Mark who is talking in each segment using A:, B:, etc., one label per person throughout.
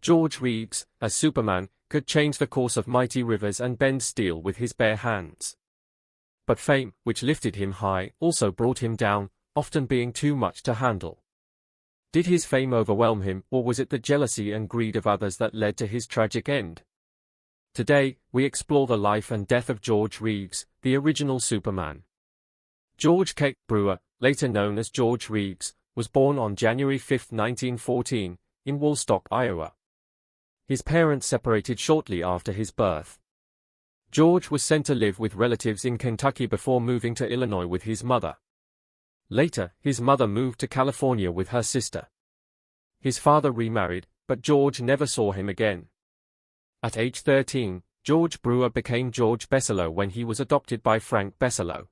A: George Reeves, as Superman, could change the course of mighty rivers and bend steel with his bare hands. But fame, which lifted him high, also brought him down, often being too much to handle. Did his fame overwhelm him, or was it the jealousy and greed of others that led to his tragic end? Today, we explore the life and death of George Reeves, the original Superman. George K. Brewer, later known as George Reeves, was born on January 5, 1914, in Woolstock, Iowa. His parents separated shortly after his birth. George was sent to live with relatives in Kentucky before moving to Illinois with his mother. Later, his mother moved to California with her sister. His father remarried, but George never saw him again. At age 13, George Brewer became George Besselo when he was adopted by Frank Besselo.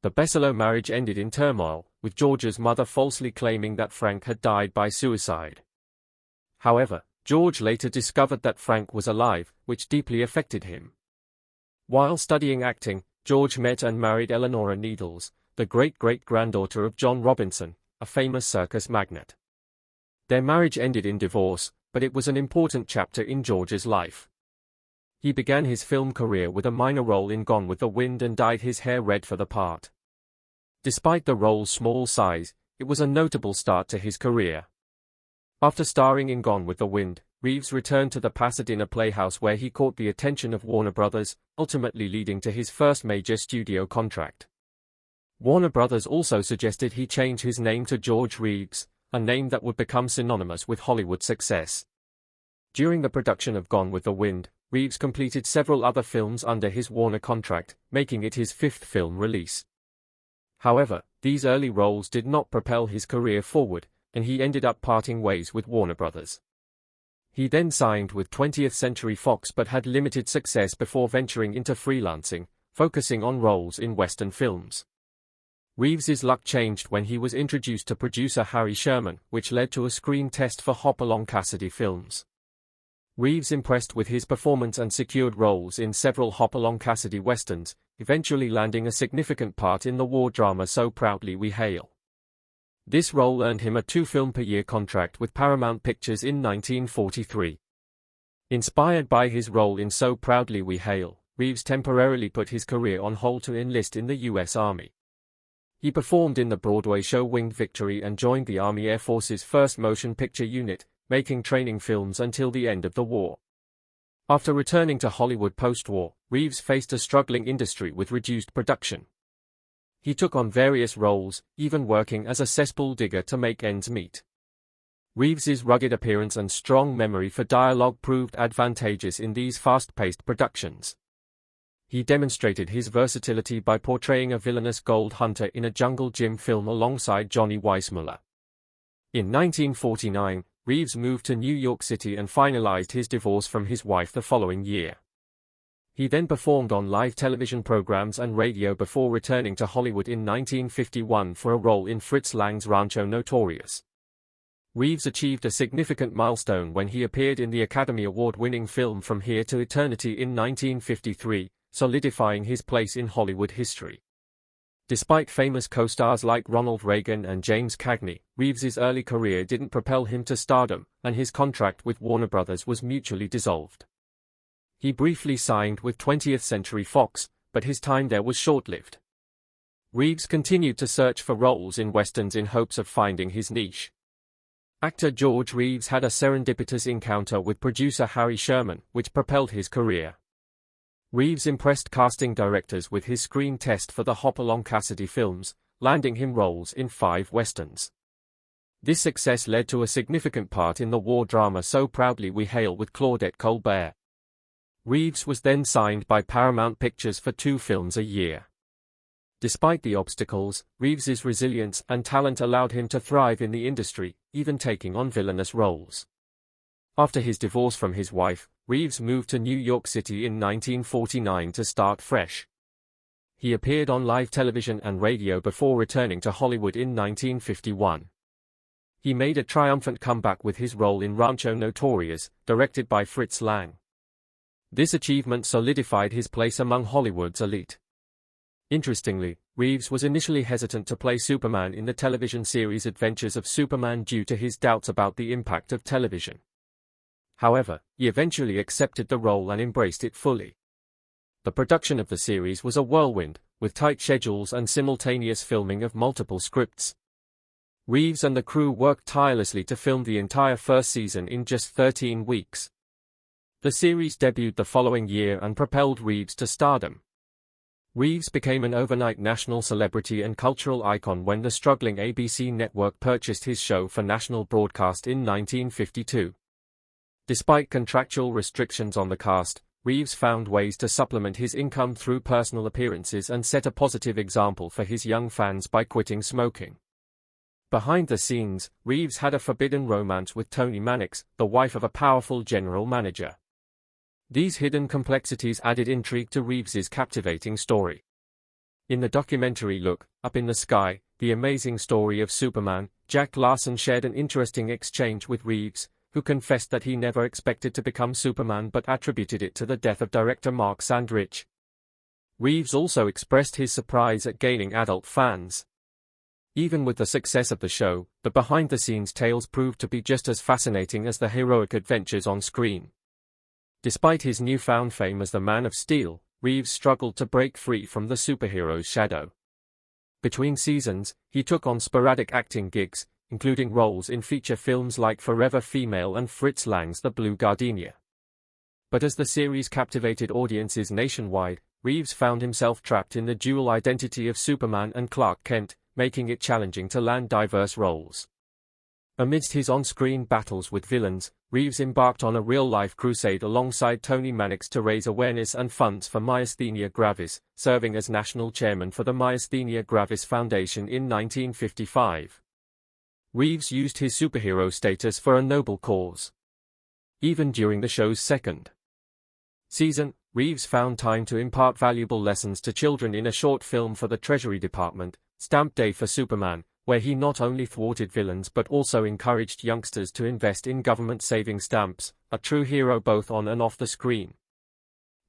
A: The Besselo marriage ended in turmoil, with George's mother falsely claiming that Frank had died by suicide. However, George later discovered that Frank was alive, which deeply affected him. While studying acting, George met and married Eleanora Needles, the great-great-granddaughter of John Robinson, a famous circus magnate. Their marriage ended in divorce, but it was an important chapter in George's life. He began his film career with a minor role in Gone with the Wind and dyed his hair red for the part. Despite the role's small size, it was a notable start to his career. After starring in Gone with the Wind, Reeves returned to the Pasadena Playhouse where he caught the attention of Warner Brothers, ultimately leading to his first major studio contract. Warner Brothers also suggested he change his name to George Reeves, a name that would become synonymous with Hollywood success. During the production of Gone with the Wind, Reeves completed several other films under his Warner contract, making it his fifth film release. However, these early roles did not propel his career forward, and he ended up parting ways with Warner Brothers. He then signed with 20th Century Fox but had limited success before venturing into freelancing, focusing on roles in Western films. Reeves's luck changed when he was introduced to producer Harry Sherman, which led to a screen test for Hopalong Cassidy films. Reeves impressed with his performance and secured roles in several Hopalong Cassidy westerns, eventually landing a significant part in the war drama So Proudly We Hail. This role earned him a 2-film-per-year contract with Paramount Pictures in 1943. Inspired by his role in So Proudly We Hail, Reeves temporarily put his career on hold to enlist in the U.S. Army. He performed in the Broadway show Winged Victory and joined the Army Air Force's 1st Motion Picture Unit, making training films until the end of the war. After returning to Hollywood post-war, Reeves faced a struggling industry with reduced production. He took on various roles, even working as a cesspool digger to make ends meet. Reeves's rugged appearance and strong memory for dialogue proved advantageous in these fast-paced productions. He demonstrated his versatility by portraying a villainous gold hunter in a Jungle Jim film alongside Johnny Weissmuller. In 1949, Reeves moved to New York City and finalized his divorce from his wife the following year. He then performed on live television programs and radio before returning to Hollywood in 1951 for a role in Fritz Lang's Rancho Notorious. Reeves achieved a significant milestone when he appeared in the Academy Award-winning film From Here to Eternity in 1953, solidifying his place in Hollywood history. Despite famous co-stars like Ronald Reagan and James Cagney, Reeves's early career didn't propel him to stardom, and his contract with Warner Brothers was mutually dissolved. He briefly signed with 20th Century Fox, but his time there was short-lived. Reeves continued to search for roles in westerns in hopes of finding his niche. Actor George Reeves had a serendipitous encounter with producer Harry Sherman, which propelled his career. Reeves impressed casting directors with his screen test for the Hopalong Cassidy films, landing him roles in 5 westerns. This success led to a significant part in the war drama So Proudly We Hail with Claudette Colbert. Reeves was then signed by Paramount Pictures for 2 films a year. Despite the obstacles, Reeves's resilience and talent allowed him to thrive in the industry, even taking on villainous roles. After his divorce from his wife, Reeves moved to New York City in 1949 to start fresh. He appeared on live television and radio before returning to Hollywood in 1951. He made a triumphant comeback with his role in Rancho Notorious, directed by Fritz Lang. This achievement solidified his place among Hollywood's elite. Interestingly, Reeves was initially hesitant to play Superman in the television series Adventures of Superman due to his doubts about the impact of television. However, he eventually accepted the role and embraced it fully. The production of the series was a whirlwind, with tight schedules and simultaneous filming of multiple scripts. Reeves and the crew worked tirelessly to film the entire first season in just 13 weeks. The series debuted the following year and propelled Reeves to stardom. Reeves became an overnight national celebrity and cultural icon when the struggling ABC network purchased his show for national broadcast in 1952. Despite contractual restrictions on the cast, Reeves found ways to supplement his income through personal appearances and set a positive example for his young fans by quitting smoking. Behind the scenes, Reeves had a forbidden romance with Toni Mannix, the wife of a powerful general manager. These hidden complexities added intrigue to Reeves's captivating story. In the documentary Look Up in the Sky, The Amazing Story of Superman, Jack Larson shared an interesting exchange with Reeves, who confessed that he never expected to become Superman but attributed it to the death of director Mark Sandrich. Reeves also expressed his surprise at gaining adult fans. Even with the success of the show, the behind-the-scenes tales proved to be just as fascinating as the heroic adventures on screen. Despite his newfound fame as the Man of Steel, Reeves struggled to break free from the superhero's shadow. Between seasons, he took on sporadic acting gigs, including roles in feature films like Forever Female and Fritz Lang's The Blue Gardenia. But as the series captivated audiences nationwide, Reeves found himself trapped in the dual identity of Superman and Clark Kent, making it challenging to land diverse roles. Amidst his on-screen battles with villains, Reeves embarked on a real-life crusade alongside Toni Mannix to raise awareness and funds for myasthenia gravis, serving as national chairman for the Myasthenia Gravis Foundation in 1955. Reeves used his superhero status for a noble cause. Even during the show's second season, Reeves found time to impart valuable lessons to children in a short film for the Treasury Department, Stamp Day for Superman, where he not only thwarted villains but also encouraged youngsters to invest in government-saving stamps, a true hero both on and off the screen.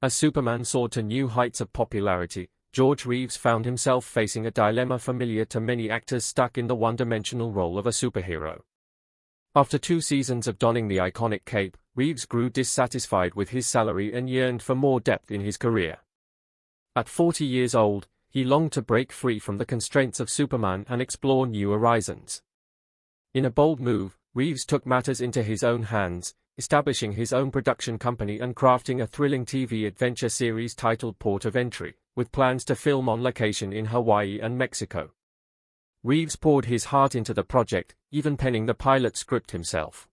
A: As Superman soared to new heights of popularity, George Reeves found himself facing a dilemma familiar to many actors stuck in the one-dimensional role of a superhero. After 2 seasons of donning the iconic cape, Reeves grew dissatisfied with his salary and yearned for more depth in his career. At 40 years old, he longed to break free from the constraints of Superman and explore new horizons. In a bold move, Reeves took matters into his own hands, establishing his own production company and crafting a thrilling TV adventure series titled Port of Entry, with plans to film on location in Hawaii and Mexico. Reeves poured his heart into the project, even penning the pilot script himself.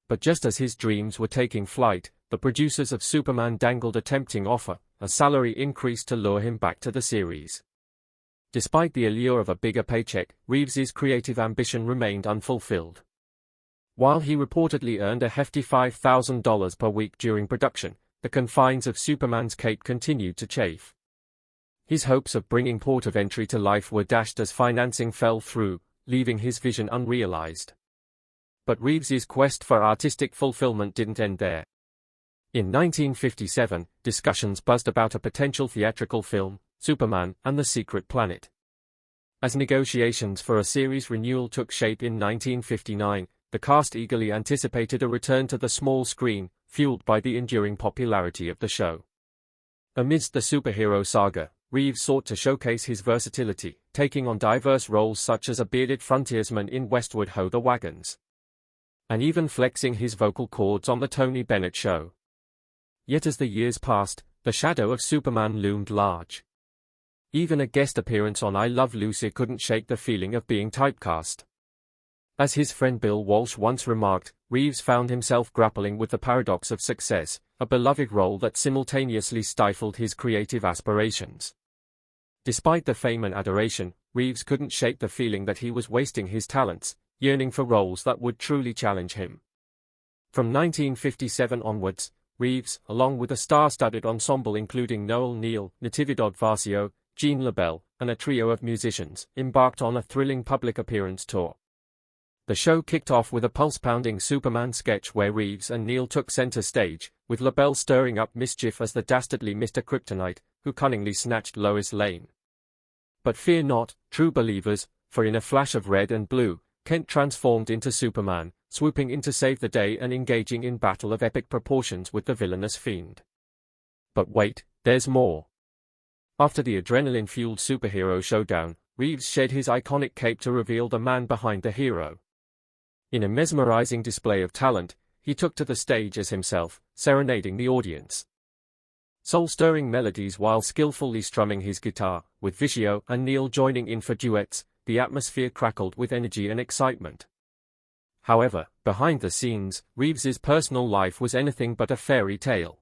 A: But just as his dreams were taking flight, the producers of Superman dangled a tempting offer, a salary increase to lure him back to the series. Despite the allure of a bigger paycheck, Reeves's creative ambition remained unfulfilled. While he reportedly earned a hefty $5,000 per week during production, the confines of Superman's cape continued to chafe. His hopes of bringing Port of Entry to life were dashed as financing fell through, leaving his vision unrealized. But Reeves's quest for artistic fulfillment didn't end there. In 1957, discussions buzzed about a potential theatrical film, Superman and the Secret Planet. As negotiations for a series renewal took shape in 1959, the cast eagerly anticipated a return to the small screen, fueled by the enduring popularity of the show. Amidst the superhero saga, Reeves sought to showcase his versatility, taking on diverse roles such as a bearded frontiersman in Westward Ho! The Wagons, and even flexing his vocal cords on The Tony Bennett Show. Yet as the years passed, the shadow of Superman loomed large. Even a guest appearance on I Love Lucy couldn't shake the feeling of being typecast. As his friend Bill Walsh once remarked, Reeves found himself grappling with the paradox of success, a beloved role that simultaneously stifled his creative aspirations. Despite the fame and adoration, Reeves couldn't shake the feeling that he was wasting his talents, yearning for roles that would truly challenge him. From 1957 onwards, Reeves, along with a star-studded ensemble including Noel Neill, Natividad Varsio, Gene LaBelle, and a trio of musicians, embarked on a thrilling public appearance tour. The show kicked off with a pulse-pounding Superman sketch where Reeves and Neill took center stage, with LaBelle stirring up mischief as the dastardly Mr. Kryptonite, who cunningly snatched Lois Lane. But fear not, true believers, for in a flash of red and blue, Kent transformed into Superman, swooping in to save the day and engaging in battle of epic proportions with the villainous fiend. But wait, there's more. After the adrenaline-fueled superhero showdown, Reeves shed his iconic cape to reveal the man behind the hero. In a mesmerizing display of talent, he took to the stage as himself, serenading the audience. Soul-stirring melodies while skillfully strumming his guitar, with Vicio and Neil joining in for duets, the atmosphere crackled with energy and excitement. However, behind the scenes, Reeves's personal life was anything but a fairy tale.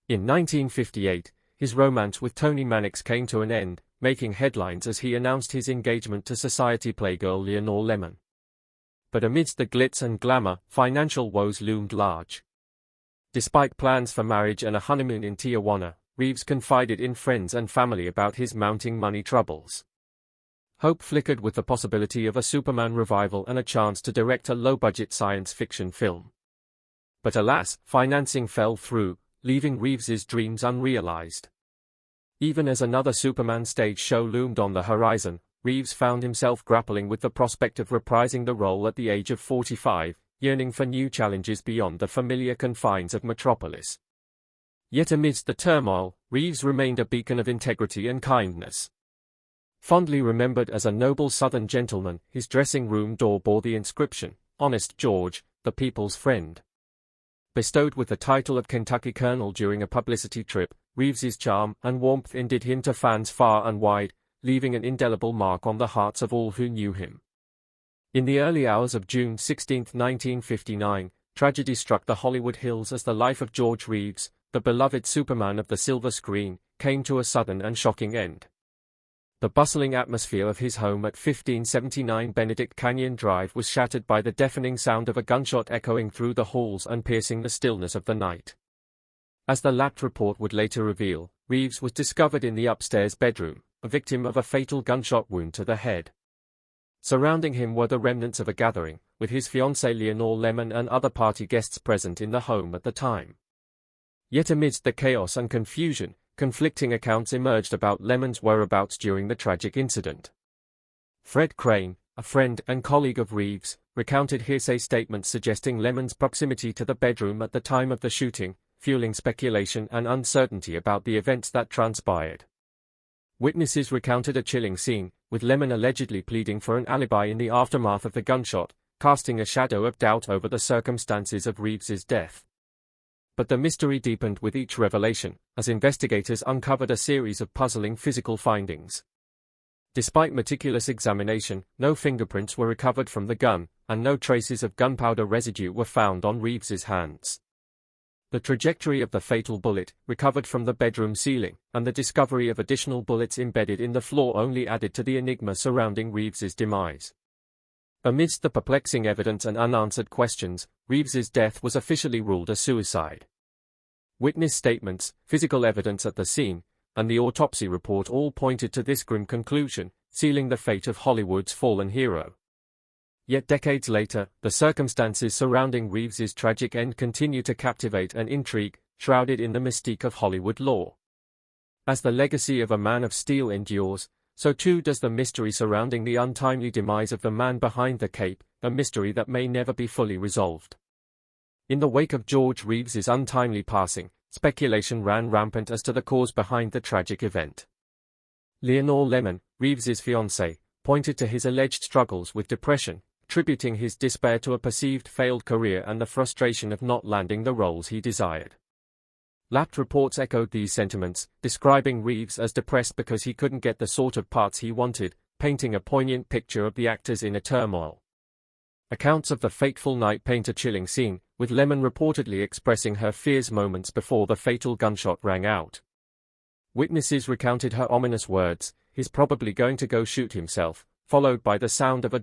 A: In 1958, his romance with Toni Mannix came to an end, making headlines as he announced his engagement to society playgirl Leonore Lemon. But amidst the glitz and glamour, financial woes loomed large. Despite plans for marriage and a honeymoon in Tijuana, Reeves confided in friends and family about his mounting money troubles. Hope flickered with the possibility of a Superman revival and a chance to direct a low-budget science fiction film. But alas, financing fell through, leaving Reeves's dreams unrealized. Even as another Superman stage show loomed on the horizon, Reeves found himself grappling with the prospect of reprising the role at the age of 45, yearning for new challenges beyond the familiar confines of Metropolis. Yet amidst the turmoil, Reeves remained a beacon of integrity and kindness. Fondly remembered as a noble Southern gentleman, his dressing room door bore the inscription, "Honest George, the People's Friend." Bestowed with the title of Kentucky Colonel during a publicity trip, Reeves's charm and warmth endeared him to fans far and wide, leaving an indelible mark on the hearts of all who knew him. In the early hours of June 16, 1959, tragedy struck the Hollywood Hills as the life of George Reeves, the beloved Superman of the silver screen, came to a sudden and shocking end. The bustling atmosphere of his home at 1579 Benedict Canyon Drive was shattered by the deafening sound of a gunshot echoing through the halls and piercing the stillness of the night. As the Lapt report would later reveal, Reeves was discovered in the upstairs bedroom, a victim of a fatal gunshot wound to the head. Surrounding him were the remnants of a gathering, with his fiancée Leonore Lemon and other party guests present in the home at the time. Yet amidst the chaos and confusion, conflicting accounts emerged about Lemon's whereabouts during the tragic incident. Fred Crane, a friend and colleague of Reeves, recounted hearsay statements suggesting Lemon's proximity to the bedroom at the time of the shooting, fueling speculation and uncertainty about the events that transpired. Witnesses recounted a chilling scene, with Lemon allegedly pleading for an alibi in the aftermath of the gunshot, casting a shadow of doubt over the circumstances of Reeves's death. But the mystery deepened with each revelation, as investigators uncovered a series of puzzling physical findings. Despite meticulous examination, no fingerprints were recovered from the gun, and no traces of gunpowder residue were found on Reeves's hands. The trajectory of the fatal bullet, recovered from the bedroom ceiling, and the discovery of additional bullets embedded in the floor only added to the enigma surrounding Reeves's demise. Amidst the perplexing evidence and unanswered questions, Reeves's death was officially ruled a suicide. Witness statements, physical evidence at the scene, and the autopsy report all pointed to this grim conclusion, sealing the fate of Hollywood's fallen hero. Yet decades later, the circumstances surrounding Reeves's tragic end continue to captivate and intrigue, shrouded in the mystique of Hollywood lore. As the legacy of a man of steel endures, so too does the mystery surrounding the untimely demise of the man behind the cape, a mystery that may never be fully resolved. In the wake of George Reeves's untimely passing, speculation ran rampant as to the cause behind the tragic event. Leonore Lemon, Reeves's fiancée, pointed to his alleged struggles with depression, attributing his despair to a perceived failed career and the frustration of not landing the roles he desired. Lapt reports echoed these sentiments, describing Reeves as depressed because he couldn't get the sort of parts he wanted, painting a poignant picture of the actor's inner turmoil. Accounts of the fateful night paint a chilling scene, with Lemon reportedly expressing her fears moments before the fatal gunshot rang out. Witnesses recounted her ominous words, "He's probably going to go shoot himself," followed by the sound of a